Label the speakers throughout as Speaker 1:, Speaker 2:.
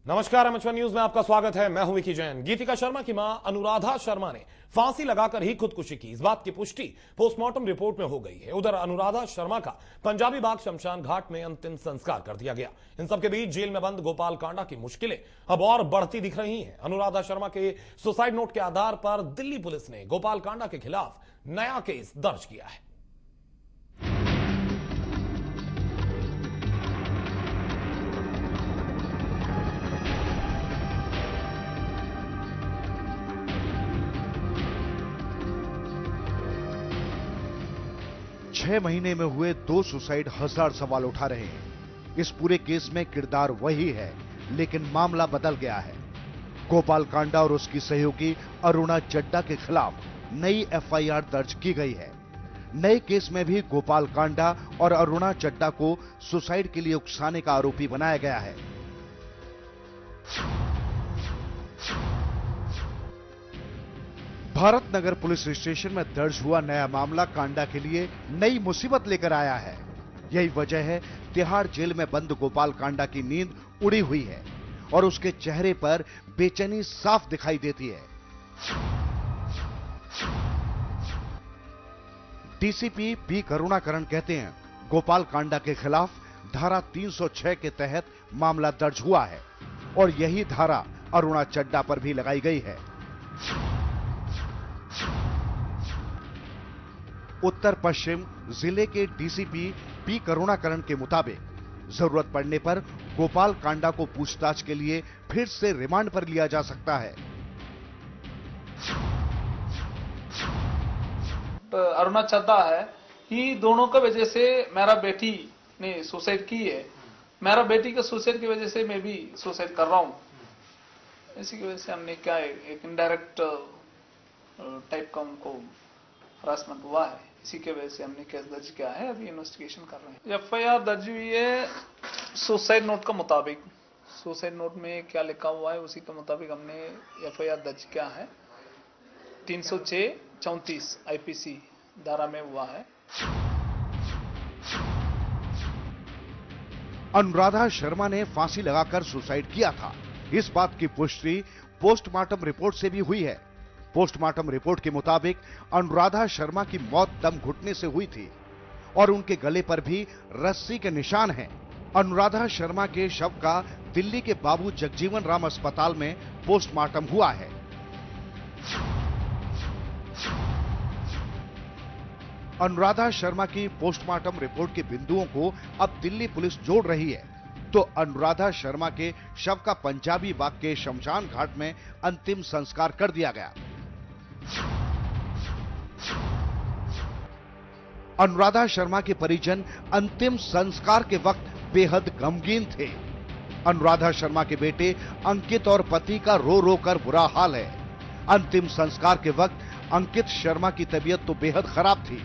Speaker 1: नमस्कार, M news में आपका स्वागत है। मैं हूं विकी जैन। गीतिका शर्मा की मां अनुराधा शर्मा ने फांसी लगाकर ही खुदकुशी की, इस बात की पुष्टि पोस्टमार्टम रिपोर्ट में हो गई है। उधर अनुराधा शर्मा का पंजाबी बाग शमशान घाट में अंतिम संस्कार कर दिया गया। इन सबके बीच जेल में बंद गोपाल कांडा की मुश्किलें अब और बढ़ती दिख रही हैं। अनुराधा शर्मा के सुसाइड नोट के आधार पर दिल्ली पुलिस ने गोपाल कांडा के खिलाफ नया केस दर्ज किया है।
Speaker 2: 6 महीने में हुए 2 सुसाइड हजार सवाल उठा रहे हैं। इस पूरे केस में किरदार वही है, लेकिन मामला बदल गया है। गोपाल कांडा और उसकी सहयोगी अरुणा चड्डा के खिलाफ नई एफआईआर दर्ज की गई है। नए केस में भी गोपाल कांडा और अरुणा चड्डा को सुसाइड के लिए उकसाने का आरोपी बनाया गया है। भारत नगर पुलिस स्टेशन में दर्ज हुआ नया मामला कांडा के लिए नई मुसीबत लेकर आया है। यही वजह है तिहाड़ जेल में बंद गोपाल कांडा की नींद उड़ी हुई है और उसके चेहरे पर बेचैनी साफ दिखाई देती है। डीसीपी पी करुणाकरण कहते हैं, गोपाल कांडा के खिलाफ धारा 306 के तहत मामला दर्ज हुआ है और यही धारा अरुणा चड्डा पर भी लगाई गई है। उत्तर पश्चिम जिले के डीसीपी पी करुणाकरण के मुताबिक जरूरत पड़ने पर गोपाल कांडा को पूछताछ के लिए फिर से रिमांड पर लिया जा सकता है।
Speaker 3: अरुणा चड्डा है, ये दोनों का वजह से मेरा बेटी ने सुसाइड की है। मेरा बेटी के सुसाइड की वजह से मैं भी सुसाइड कर रहा हूं। इसी की वजह से हमने क्या है, एक इनडायरेक्ट टाइप का उनको हरासमेंट हुआ है। इसी के वजह से हमने केस दर्ज किया है। अभी इन्वेस्टिगेशन कर रहे हैं। एफआईआर दर्ज हुई है सुसाइड नोट का मुताबिक। सुसाइड नोट में क्या लिखा हुआ है उसी के मुताबिक हमने एफआईआर दर्ज किया है। 306-34 आईपीसी धारा में हुआ है।
Speaker 2: अनुराधा शर्मा ने फांसी लगाकर सुसाइड किया था, इस बात की पुष्टि पोस्टमार्टम रिपोर्ट से भी हुई है। पोस्टमार्टम रिपोर्ट के मुताबिक अनुराधा शर्मा की मौत दम घुटने से हुई थी और उनके गले पर भी रस्सी के निशान हैं। अनुराधा शर्मा के शव का दिल्ली के बाबू जगजीवन राम अस्पताल में पोस्टमार्टम हुआ है। अनुराधा शर्मा की पोस्टमार्टम रिपोर्ट के बिंदुओं को अब दिल्ली पुलिस जोड़ रही है, तो अनुराधा शर्मा के शव का पंजाबी बाग के शमशान घाट में अंतिम संस्कार कर दिया गया। अनुराधा शर्मा के परिजन अंतिम संस्कार के वक्त बेहद गमगीन थे। अनुराधा शर्मा के बेटे अंकित और पति का रो रो कर बुरा हाल है। अंतिम संस्कार के वक्त अंकित शर्मा की तबीयत तो बेहद खराब थी।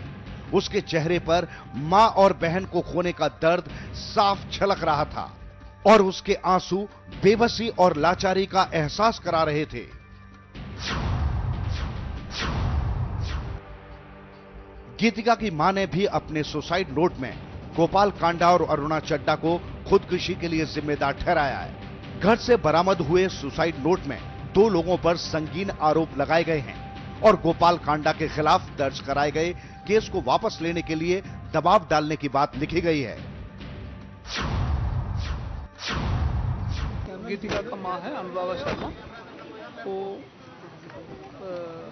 Speaker 2: उसके चेहरे पर मां और बहन को खोने का दर्द साफ झलक रहा था और उसके आंसू बेबसी और लाचारी का एहसास करा रहे थे। गीतिका की मां ने भी अपने सुसाइड नोट में गोपाल कांडा और अरुणा चड्डा को खुदकुशी के लिए जिम्मेदार ठहराया है। घर से बरामद हुए सुसाइड नोट में 2 लोगों पर संगीन आरोप लगाए गए हैं और गोपाल कांडा के खिलाफ दर्ज कराए गए केस को वापस लेने के लिए दबाव डालने की बात लिखी गई है।
Speaker 3: गीतिका का मां है अनुराधा शर्मा, वो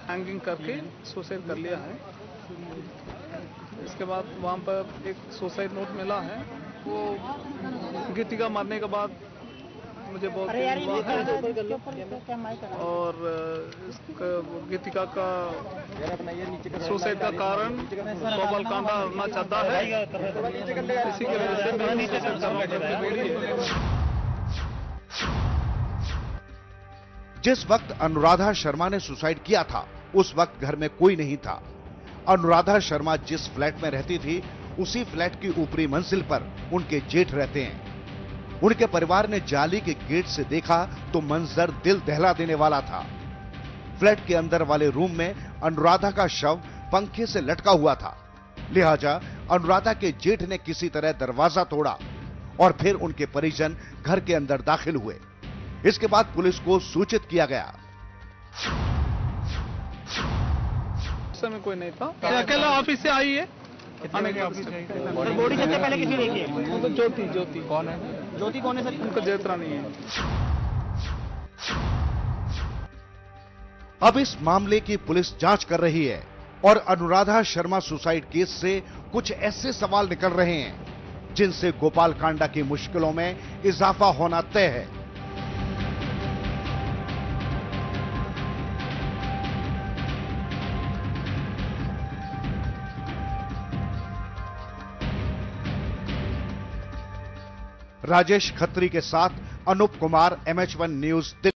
Speaker 3: हैंगिंग करके सुसाइड कर लिया है। इसके बाद वहां पर एक सुसाइड नोट मिला है। वो गीतिका मरने के बाद मुझे बहुत हुआ है और गीतिका का सुसाइड का कारण गोपाल कांडा अरुणा चड्डा है। इसी की वजह से मैं नीचे चल रहा हूं।
Speaker 2: जिस वक्त अनुराधा शर्मा ने सुसाइड किया था उस वक्त घर में कोई नहीं था। अनुराधा शर्मा जिस फ्लैट में रहती थी उसी फ्लैट की ऊपरी मंजिल पर उनके जेठ रहते हैं। उनके परिवार ने जाली के गेट से देखा तो मंजर दिल दहला देने वाला था। फ्लैट के अंदर वाले रूम में अनुराधा का शव पंखे से लटका हुआ था, लिहाजा अनुराधा के जेठ ने किसी तरह दरवाजा तोड़ा और फिर उनके परिजन घर के अंदर दाखिल हुए। इसके बाद पुलिस को सूचित किया गया।
Speaker 3: उस समय कोई नहीं था, अकेला ऑफिस से आई है।
Speaker 4: बॉडी सबसे पहले किसी देखी है?
Speaker 3: तो ज्योति कौन है?
Speaker 4: ज्योति कौन है सर?
Speaker 3: उनका जयत्रा नहीं है।
Speaker 2: अब इस मामले की पुलिस जांच कर रही है और अनुराधा शर्मा सुसाइड केस से कुछ ऐसे सवाल निकल रहे हैं जिनसे गोपाल कांडा की मुश्किलों में इजाफा होना तय है। राजेश खत्री के साथ अनूप कुमार, MH1 न्यूज।